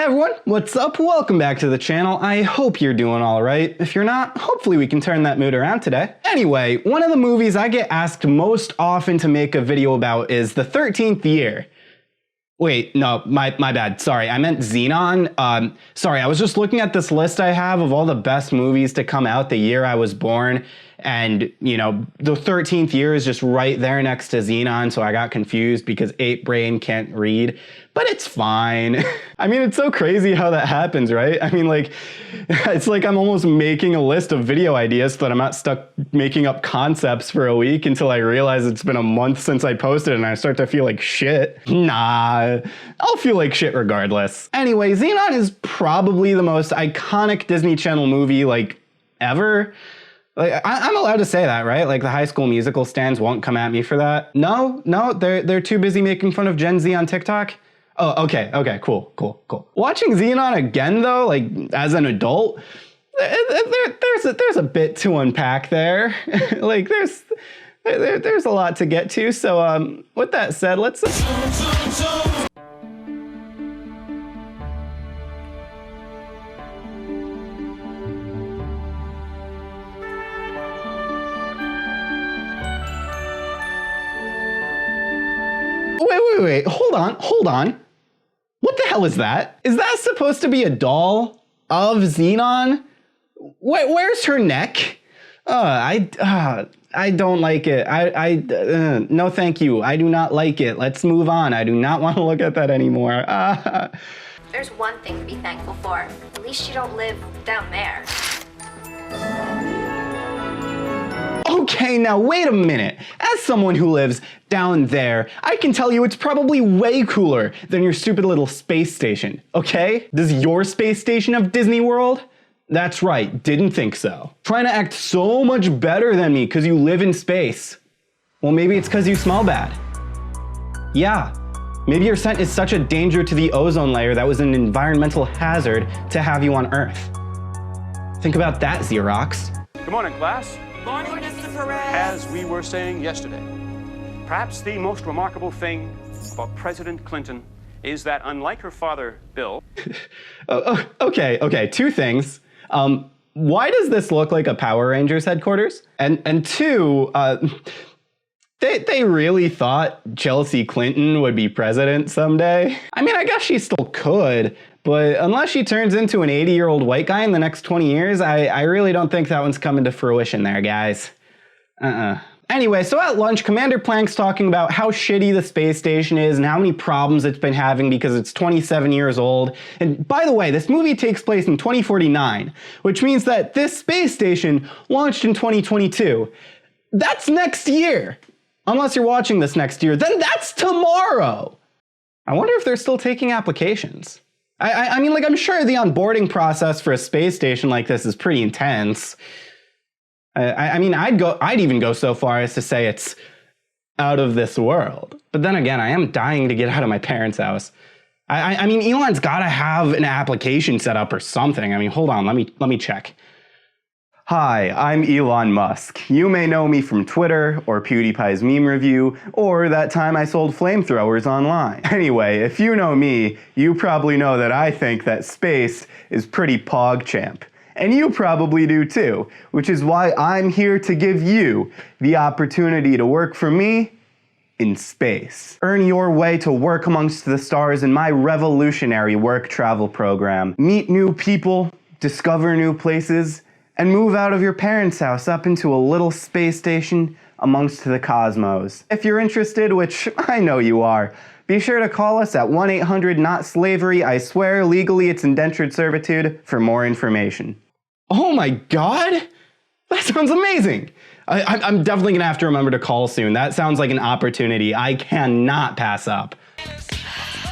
Hey everyone, what's up? Welcome back to the channel. I hope you're doing alright. If you're not, hopefully we can turn that mood around today. Anyway, one of the movies I get asked most often to make a video about is The 13th Year. Wait, no, my bad. Sorry, I meant Zenon. Sorry, I was just looking at this list I have of all the best movies to come out the year I was born. And, you know, The 13th Year is just right there next to Zenon, so I got confused because Ape Brain can't read. But it's fine. I mean, it's so crazy how that happens, right? I mean, like, it's like I'm almost making a list of video ideas so that I'm not stuck making up concepts for a week until I realize it's been a month since I posted and I start to feel like shit. Nah, I'll feel like shit regardless. Anyway, Zenon is probably the most iconic Disney Channel movie, like, ever. Like, I'm allowed to say that, right? Like, the High School Musical stans won't come at me for that. No, they're too busy making fun of Gen Z on TikTok. Oh, okay, cool. Watching Zenon again, though, like, as an adult, there's a bit to unpack there. Like, there's a lot to get to. So, with that said, let's... Wait, hold on. What the hell is that? Is that supposed to be a doll of Zenon? Where's her neck? I don't like it. No thank you. I do not like it. Let's move on. I do not want to look at that anymore. There's one thing to be thankful for. At least you don't live down there. Okay, now wait a minute. As someone who lives down there, I can tell you it's probably way cooler than your stupid little space station, okay? Does your space station have Disney World? That's right, didn't think so. Trying to act so much better than me because you live in space. Well, maybe it's because you smell bad. Yeah, maybe your scent is such a danger to the ozone layer that was an environmental hazard to have you on Earth. Think about that, Xerox. Good morning, class. Morning, Mr. Perez. As we were saying yesterday, perhaps the most remarkable thing about President Clinton is that unlike her father, Bill... Okay, two things. Why does this look like a Power Rangers headquarters? And two, they really thought Chelsea Clinton would be president someday? I mean, I guess she still could, but unless she turns into an 80-year-old white guy in the next 20 years, I really don't think that one's coming to fruition there, guys. Anyway, so at lunch, Commander Plank's talking about how shitty the space station is and how many problems it's been having because it's 27 years old. And by the way, this movie takes place in 2049, which means that this space station launched in 2022. That's next year. Unless you're watching this next year, then that's tomorrow. I wonder if they're still taking applications. I mean, like, I'm sure the onboarding process for a space station like this is pretty intense. I mean, I'd even go so far as to say it's out of this world. But then again, I am dying to get out of my parents' house. I mean, Elon's gotta have an application set up or something. I mean, hold on, let me check. Hi, I'm Elon Musk. You may know me from Twitter, or PewDiePie's meme review, or that time I sold flamethrowers online. Anyway, if you know me, you probably know that I think that space is pretty PogChamp. And you probably do too, which is why I'm here to give you the opportunity to work for me in space. Earn your way to work amongst the stars in my revolutionary work travel program. Meet new people, discover new places, and move out of your parents' house up into a little space station amongst the cosmos. If you're interested, which I know you are, be sure to call us at 1-800-NOT-SLAVERY. I swear, legally it's indentured servitude, for more information. Oh my god! That sounds amazing! I'm definitely gonna have to remember to call soon. That sounds like an opportunity I cannot pass up.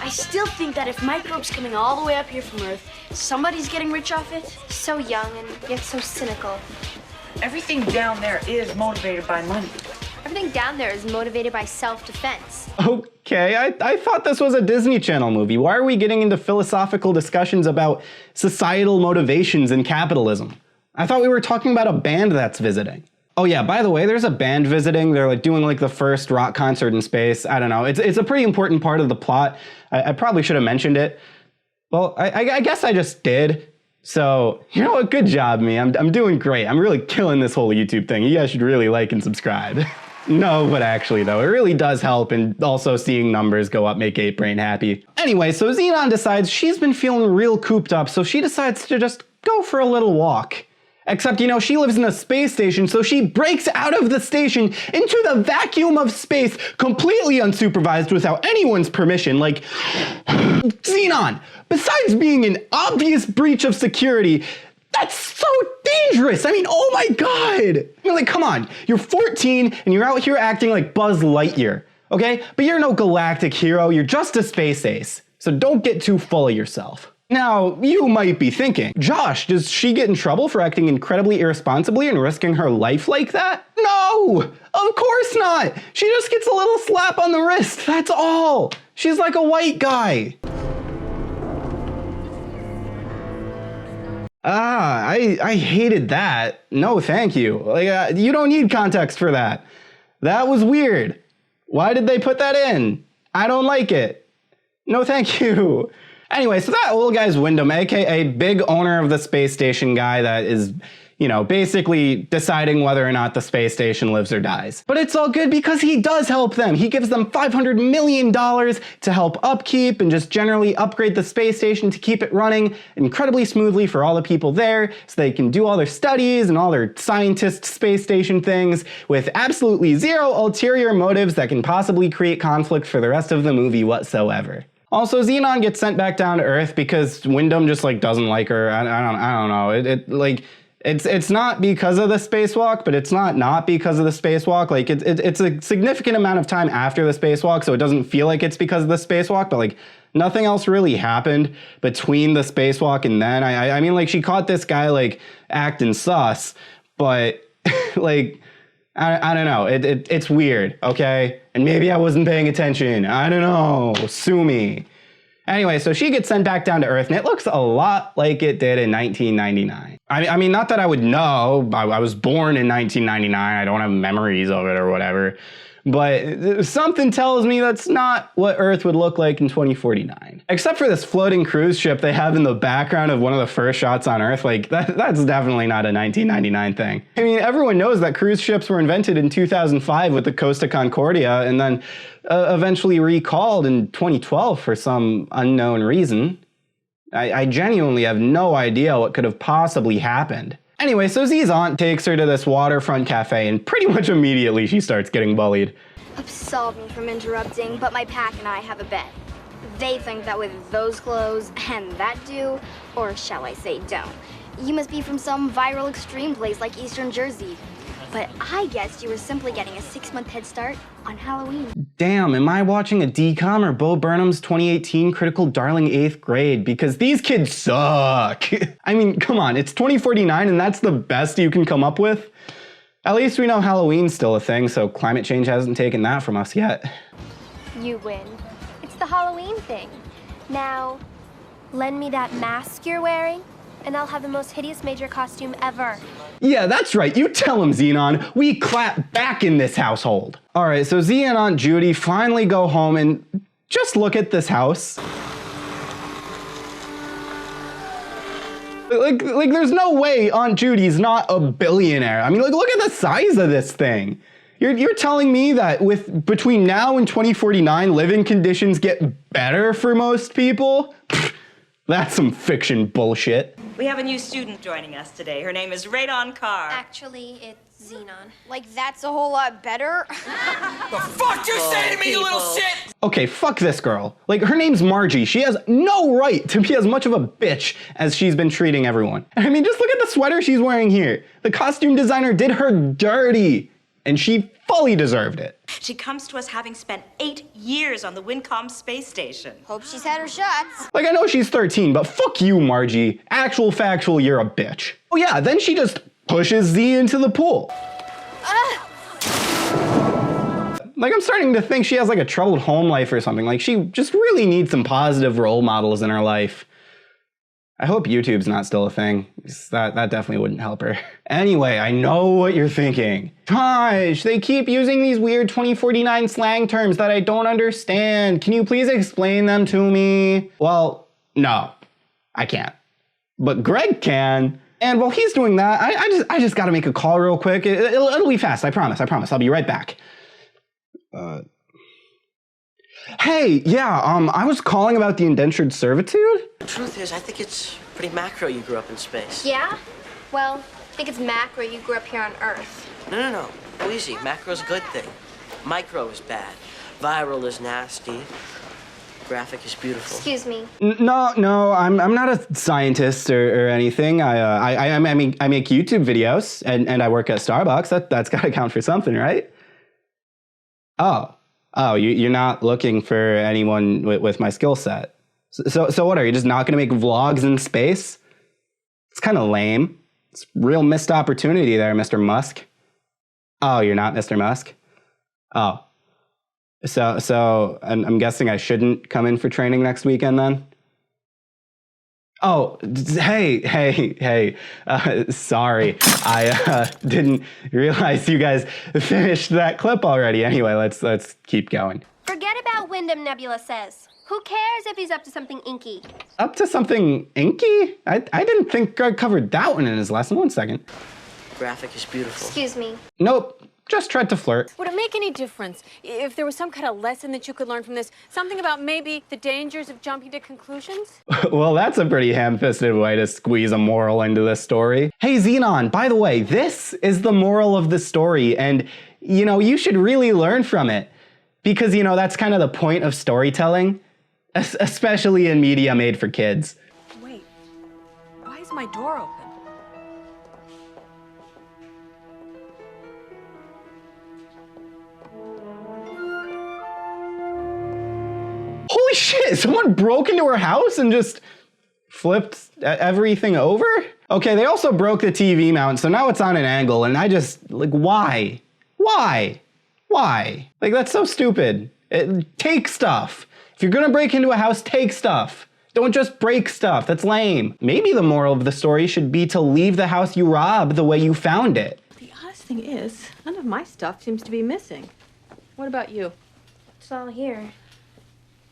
I still think that if microbes coming all the way up here from Earth, somebody's getting rich off it. So young and yet so cynical. Everything down there is motivated by money. Everything down there is motivated by self-defense. Okay, I thought this was a Disney Channel movie. Why are we getting into philosophical discussions about societal motivations and capitalism? I thought we were talking about a band that's visiting. Oh yeah, by the way, there's a band visiting. They're like doing like the first rock concert in space. I don't know. It's a pretty important part of the plot. I probably should have mentioned it. Well, I guess I just did. So, you know what? Good job, me. I'm doing great. I'm really killing this whole YouTube thing. You guys should really like and subscribe. No, but actually though, it really does help, and also seeing numbers go up make 8brain happy. Anyway, so Zenon decides she's been feeling real cooped up, so she decides to just go for a little walk. Except, you know, she lives in a space station, so she breaks out of the station into the vacuum of space, completely unsupervised without anyone's permission. Like, Zenon, besides being an obvious breach of security, that's so dangerous. I mean, oh my God. I mean, like, come on. You're 14 and you're out here acting like Buzz Lightyear, okay? But you're no galactic hero. You're just a space ace. So don't get too full of yourself. Now, you might be thinking, Josh, does she get in trouble for acting incredibly irresponsibly and risking her life like that? No, of course not. She just gets a little slap on the wrist, that's all. She's like a white guy. I hated that. No, thank you. Like, you don't need context for that. That was weird. Why did they put that in? I don't like it. No, thank you. Anyway, so that old guy's Wyndham, aka big owner of the space station guy that is, you know, basically deciding whether or not the space station lives or dies. But it's all good because he does help them. He gives them $500 million to help upkeep and just generally upgrade the space station to keep it running incredibly smoothly for all the people there so they can do all their studies and all their scientist space station things with absolutely zero ulterior motives that can possibly create conflict for the rest of the movie whatsoever. Also, Zenon gets sent back down to Earth because Wyndham just like doesn't like her. I don't know. It's not because of the spacewalk, but it's not because of the spacewalk. Like it's a significant amount of time after the spacewalk, so it doesn't feel like it's because of the spacewalk. But like nothing else really happened between the spacewalk and then. I mean, like she caught this guy like acting sus, but like. I don't know, it's weird, okay? And maybe I wasn't paying attention, I don't know, sue me. Anyway, so she gets sent back down to Earth, and it looks a lot like it did in 1999. I mean, not that I would know, I was born in 1999, I don't have memories of it or whatever, but something tells me that's not what Earth would look like in 2049. Except for this floating cruise ship they have in the background of one of the first shots on Earth, like that's definitely not a 1999 thing. I mean, everyone knows that cruise ships were invented in 2005 with the Costa Concordia and then eventually recalled in 2012 for some unknown reason. I genuinely have no idea what could have possibly happened. Anyway, so Z's aunt takes her to this waterfront cafe and pretty much immediately she starts getting bullied. Absolve me from interrupting, but my pack and I have a bet. They think that with those clothes and that do, or shall I say don't, you must be from some viral extreme place like Eastern Jersey. But I guessed you were simply getting a 6-month head start on Halloween. Damn, am I watching a DCOM or Bo Burnham's 2018 Critical Darling 8th grade? Because these kids suck. I mean, come on, it's 2049 and that's the best you can come up with? At least we know Halloween's still a thing, so climate change hasn't taken that from us yet. You win. It's the Halloween thing. Now, lend me that mask you're wearing, and I'll have the most hideous major costume ever. Yeah, that's right. You tell him, Zenon. We clap back in this household. All right, so Z and Aunt Judy finally go home and just look at this house. Like there's no way Aunt Judy's not a billionaire. I mean, like, look at the size of this thing. You're telling me that between now and 2049, living conditions get better for most people? Pfft, that's some fiction bullshit. We have a new student joining us today. Her name is Radon Carr. Actually, it's Zenon. Like, that's a whole lot better? The fuck you say to me, you little shit! Okay, fuck this girl. Like, her name's Margie. She has no right to be as much of a bitch as she's been treating everyone. I mean, just look at the sweater she's wearing here. The costume designer did her dirty, and she fully deserved it. She comes to us having spent 8 years on the Wincom space station. Hope she's had her shots. Like, I know she's 13, but fuck you, Margie. Actual factual, you're a bitch. Oh yeah, then she just pushes Z into the pool. Like, I'm starting to think she has like a troubled home life or something. Like, she just really needs some positive role models in her life. I hope YouTube's not still a thing. That definitely wouldn't help her. Anyway, I know what you're thinking. Gosh, they keep using these weird 2049 slang terms that I don't understand. Can you please explain them to me? Well, no. I can't. But Greg can. And while he's doing that, I just gotta make a call real quick. It'll be fast, I promise. I'll be right back. Hey, yeah, I was calling about the indentured servitude. The truth is, I think it's pretty macro you grew up in space. Yeah? Well, I think it's macro you grew up here on Earth. No. Go easy. Macro's a good thing. Micro is bad. Viral is nasty. Graphic is beautiful. Excuse me. No, I'm not a scientist or anything. I make YouTube videos and I work at Starbucks. That's gotta count for something, right? Oh, you're not looking for anyone with my skill set. So what, are you just not gonna make vlogs in space? It's kind of lame. It's real missed opportunity there, Mr. Musk. Oh, you're not Mr. Musk? Oh. So I'm guessing I shouldn't come in for training next weekend then? Oh, hey, sorry. I didn't realize you guys finished that clip already. Anyway, let's keep going. Forget about Wyndham, Nebula says. Who cares if he's up to something inky? Up to something inky? I didn't think Greg covered that one in his lesson. 1 second. Graphic is beautiful. Excuse me. Nope, just tried to flirt. Would it make any difference if there was some kind of lesson that you could learn from this? Something about maybe the dangers of jumping to conclusions? Well, that's a pretty ham-fisted way to squeeze a moral into this story. Hey, Zenon, by the way, this is the moral of the story, and, you should really learn from it. Because, that's kind of the point of storytelling, especially in media made for kids. Wait, why is my door open? Holy shit, someone broke into her house and just flipped everything over? Okay, they also broke the TV mount, so now it's on an angle, and I just, why? Why? Like, that's so stupid. Take stuff. If you're gonna break into a house, take stuff. Don't just break stuff, that's lame. Maybe the moral of the story should be to leave the house you robbed the way you found it. The oddest thing is, none of my stuff seems to be missing. What about you? It's all here.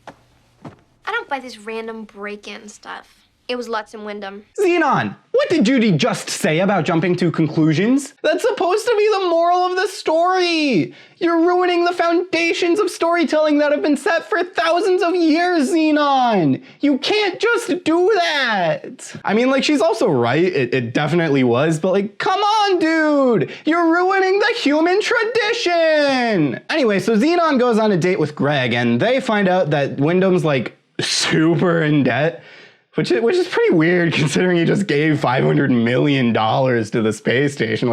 I don't buy this random break-in stuff. It was Lutz and Wyndham. Zenon, what did Judy just say about jumping to conclusions? That's supposed to be the moral of the story. You're ruining the foundations of storytelling that have been set for thousands of years, Zenon. You can't just do that. I mean, she's also right. It definitely was, but come on, dude. You're ruining the human tradition. Anyway, so Zenon goes on a date with Greg, and they find out that Wyndham's, super in debt. Which is pretty weird considering he just gave $500 million to the space station.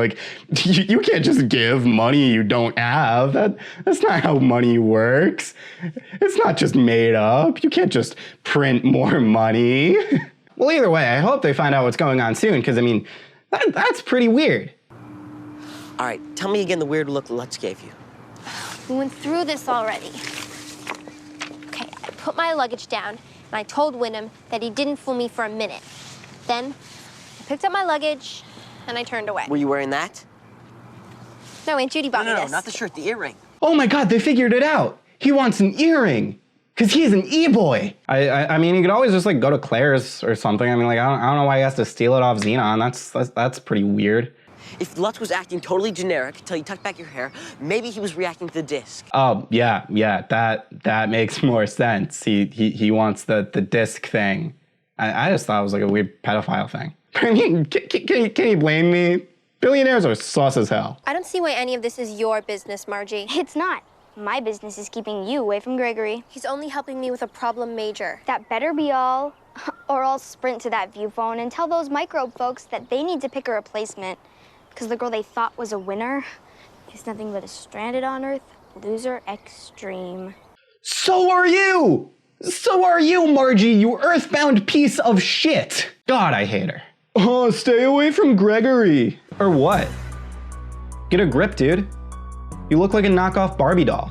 You can't just give money you don't have. That's not how money works. It's not just made up. You can't just print more money. Well, either way, I hope they find out what's going on soon, because, that's pretty weird. All right, tell me again the weird look Lutz gave you. We went through this already. Okay, I put my luggage down, and I told Wyndham that he didn't fool me for a minute. Then, I picked up my luggage, and I turned away. Were you wearing that? No, Aunt Judy bought me this. No, not the shirt, the earring. Oh my God, they figured it out. He wants an earring. Because he's an e-boy. I mean, you could always just go to Claire's or something. I don't know why he has to steal it off Zenon. That's pretty weird. If Lutz was acting totally generic until you tucked back your hair, maybe he was reacting to the disc. Oh, yeah, that makes more sense. He wants the disc thing. I just thought it was a weird pedophile thing. I mean, can you blame me? Billionaires are sus as hell. I don't see why any of this is your business, Margie. It's not. My business is keeping you away from Gregory. He's only helping me with a problem major. That better be all, or I'll sprint to that view phone and tell those microbe folks that they need to pick a replacement. Because the girl they thought was a winner is nothing but a stranded on Earth loser extreme. So are you! So are you, Margie, you earthbound piece of shit! God, I hate her. Oh, stay away from Gregory. Or what? Get a grip, dude. You look like a knockoff Barbie doll.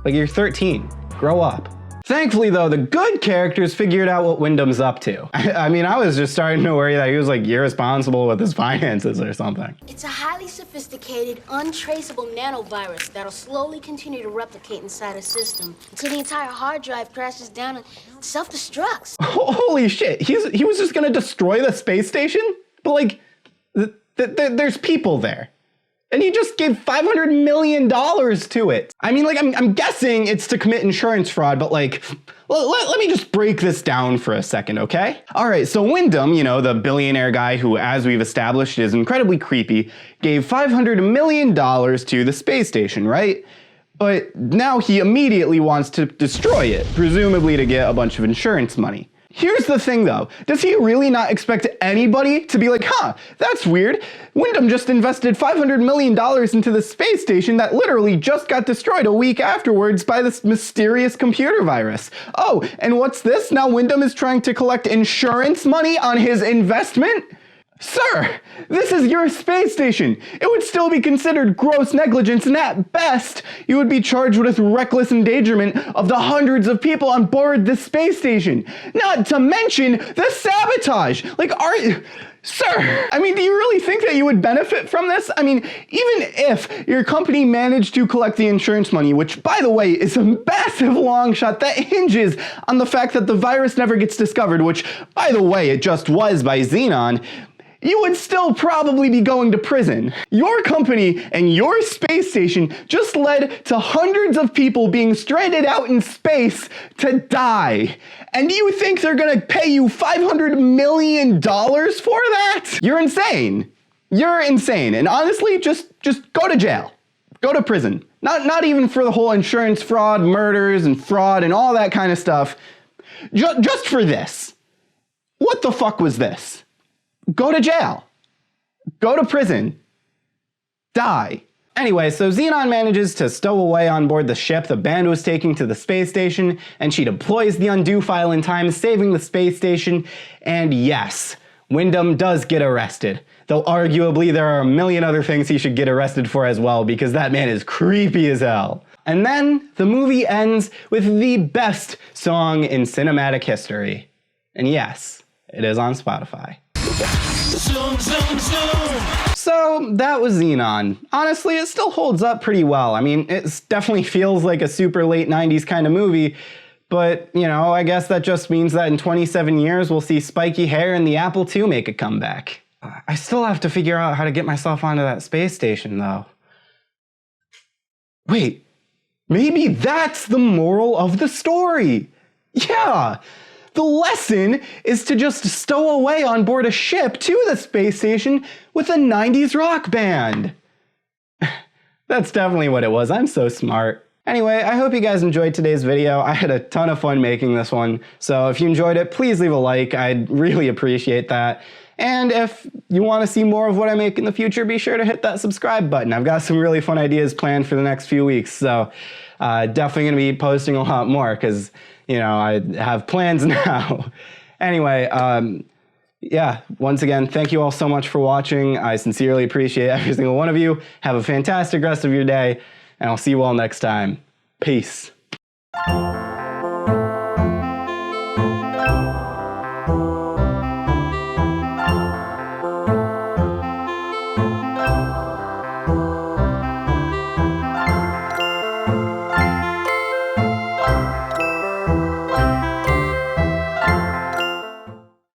You're 13. Grow up. Thankfully, though, the good characters figured out what Wyndham's up to. I mean, I was just starting to worry that he was like irresponsible with his finances or something. It's a highly sophisticated, untraceable nanovirus that'll slowly continue to replicate inside a system until the entire hard drive crashes down and self-destructs. Holy shit, he was just gonna destroy the space station? But like, there's people there. And he just gave $500 million to it. I mean, like, I'm guessing it's to commit insurance fraud, but like, let me just break this down for a second, okay? All right, so Wyndham, you know, the billionaire guy who, as we've established, is incredibly creepy, gave $500 million to the space station, right? But now he immediately wants to destroy it, presumably to get a bunch of insurance money. Here's the thing though, does he really not expect anybody to be like, huh, that's weird. Wyndham just invested $500 million into the space station that literally just got destroyed a week afterwards by this mysterious computer virus. Oh, and what's this? Now Wyndham is trying to collect insurance money on his investment? Sir, this is your space station. It would still be considered gross negligence, and at best, you would be charged with reckless endangerment of the hundreds of people on board this space station. Not to mention the sabotage. Like, sir, I mean, do you really think that you would benefit from this? I mean, even if your company managed to collect the insurance money, which, by the way, is a massive long shot that hinges on the fact that the virus never gets discovered, which, by the way, it just was by Zenon, you would still probably be going to prison. Your company and your space station just led to hundreds of people being stranded out in space to die. And you think they're gonna pay you $500 million for that? You're insane. You're insane. And honestly, just go to jail. Go to prison. Not even for the whole insurance fraud, murders and fraud and all that kind of stuff. Just for this. What the fuck was this? Go to jail. Go to prison. Die. Anyway, so Zenon manages to stow away on board the ship the band was taking to the space station, and she deploys the undo file in time, saving the space station, and yes, Wyndham does get arrested. Though arguably there are a million other things he should get arrested for as well, because that man is creepy as hell. And then the movie ends with the best song in cinematic history. And yes, it is on Spotify. Zoom, zoom, zoom. So that was Zenon. Honestly, it still holds up pretty well. I mean, it definitely feels like a super late 90s kind of movie, but, you know, I guess that just means that in 27 years we'll see spiky hair and the Apple II make a comeback. I still have to figure out how to get myself onto that space station, though. Wait, maybe that's the moral of the story. Yeah. The lesson is to just stow away on board a ship to the space station with a 90s rock band. That's definitely what it was. I'm so smart. Anyway, I hope you guys enjoyed today's video. I had a ton of fun making this one, so if you enjoyed it, please leave a like. I'd really appreciate that. And if you want to see more of what I make in the future, be sure to hit that subscribe button. I've got some really fun ideas planned for the next few weeks, so definitely going to be posting a lot more because, you know, I have plans now. Anyway, yeah, once again, thank you all so much for watching. I sincerely appreciate every single one of you. Have a fantastic rest of your day, and I'll see you all next time. Peace.